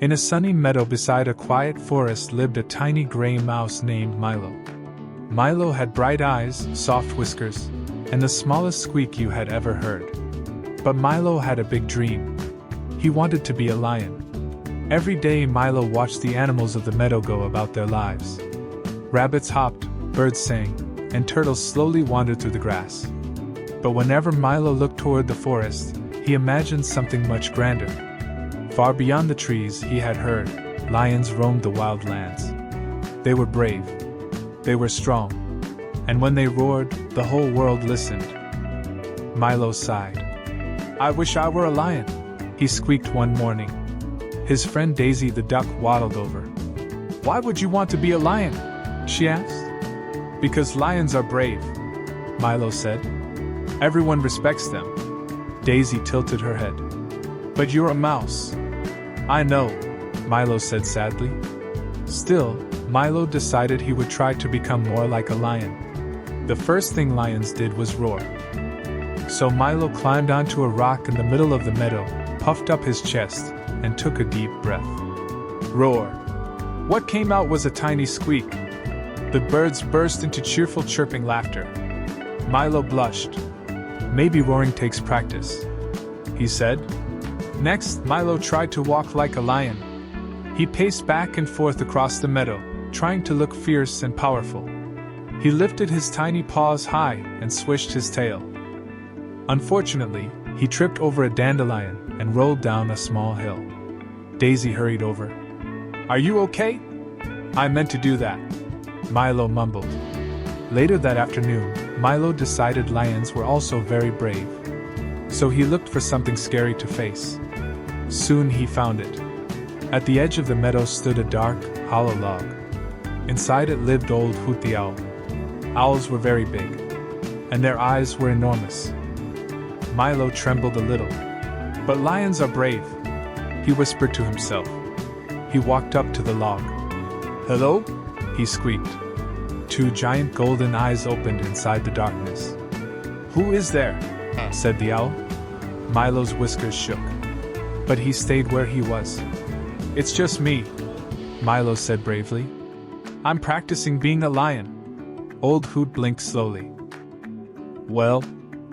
In a sunny meadow beside a quiet forest lived a tiny gray mouse named Milo. Milo had bright eyes, soft whiskers, and the smallest squeak you had ever heard. But Milo had a big dream. He wanted to be a lion. Every day Milo watched the animals of the meadow go about their lives. Rabbits hopped, birds sang, and turtles slowly wandered through the grass. But whenever Milo looked toward the forest, he imagined something much grander. Far beyond the trees, he had heard, lions roamed the wild lands. They were brave. They were strong. And when they roared, the whole world listened. Milo sighed. "I wish I were a lion," he squeaked one morning. His friend Daisy the duck waddled over. "Why would you want to be a lion?" she asked. "Because lions are brave," Milo said. "Everyone respects them." Daisy tilted her head. "But you're a mouse." "I know," Milo said sadly. Still, Milo decided he would try to become more like a lion. The first thing lions did was roar. So Milo climbed onto a rock in the middle of the meadow, puffed up his chest, and took a deep breath. Roar! What came out was a tiny squeak. The birds burst into cheerful chirping laughter. Milo blushed. "Maybe roaring takes practice," he said. Next, Milo tried to walk like a lion. He paced back and forth across the meadow, trying to look fierce and powerful. He lifted his tiny paws high and swished his tail. Unfortunately, he tripped over a dandelion and rolled down a small hill. Daisy hurried over. "Are you okay?" "I meant to do that," Milo mumbled. Later that afternoon, Milo decided lions were also very brave. So he looked for something scary to face. Soon he found it. At the edge of the meadow stood a dark, hollow log. Inside it lived old Hoot the owl. Owls were very big, and their eyes were enormous. Milo trembled a little. "But lions are brave," he whispered to himself. He walked up to the log. "Hello?" he squeaked. Two giant golden eyes opened inside the darkness. "Who is there?" said the owl. Milo's whiskers shook. But he stayed where he was. "It's just me," Milo said bravely. "I'm practicing being a lion." Old Hoot blinked slowly. "Well,"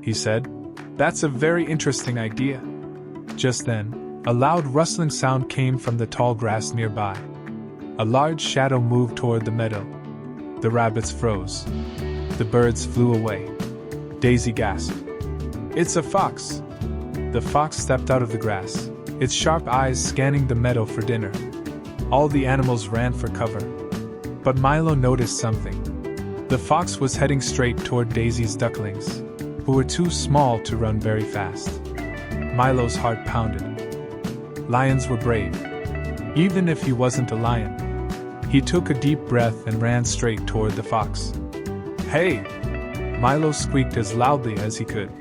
he said, "that's a very interesting idea." Just then, a loud rustling sound came from the tall grass nearby. A large shadow moved toward the meadow. The rabbits froze. The birds flew away. Daisy gasped. "It's a fox!" The fox stepped out of the grass, its sharp eyes scanning the meadow for dinner. All the animals ran for cover. But Milo noticed something. The fox was heading straight toward Daisy's ducklings, who were too small to run very fast. Milo's heart pounded. Lions were brave, even if he wasn't a lion. He took a deep breath and ran straight toward the fox. "Hey!" Milo squeaked as loudly as he could.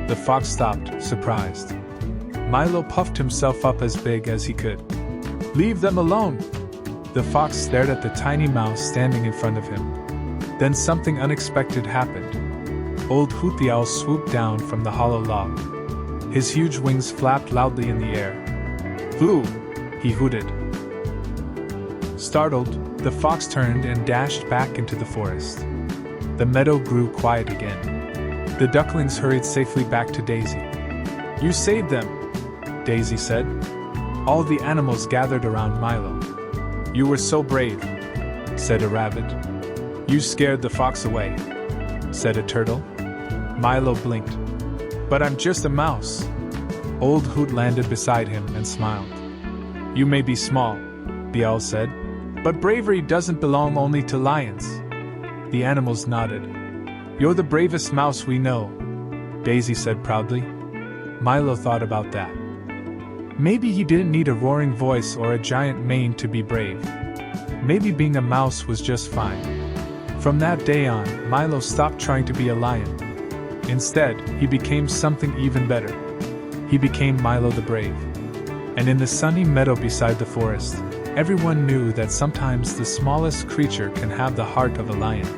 The fox stopped, surprised. Milo puffed himself up as big as he could. "Leave them alone!" The fox stared at the tiny mouse standing in front of him. Then something unexpected happened. Old Hoot the owl swooped down from the hollow log. His huge wings flapped loudly in the air. "Hoo!" he hooted. Startled, the fox turned and dashed back into the forest. The meadow grew quiet again. The ducklings hurried safely back to Daisy. "You saved them," Daisy said. All the animals gathered around Milo. "You were so brave," said a rabbit. "You scared the fox away," said a turtle. Milo blinked. "But I'm just a mouse." Old Hoot landed beside him and smiled. "You may be small," the owl said, "but bravery doesn't belong only to lions." The animals nodded. "You're the bravest mouse we know," Daisy said proudly. Milo thought about that. Maybe he didn't need a roaring voice or a giant mane to be brave. Maybe being a mouse was just fine. From that day on, Milo stopped trying to be a lion. Instead, he became something even better. He became Milo the Brave. And in the sunny meadow beside the forest, everyone knew that sometimes the smallest creature can have the heart of a lion.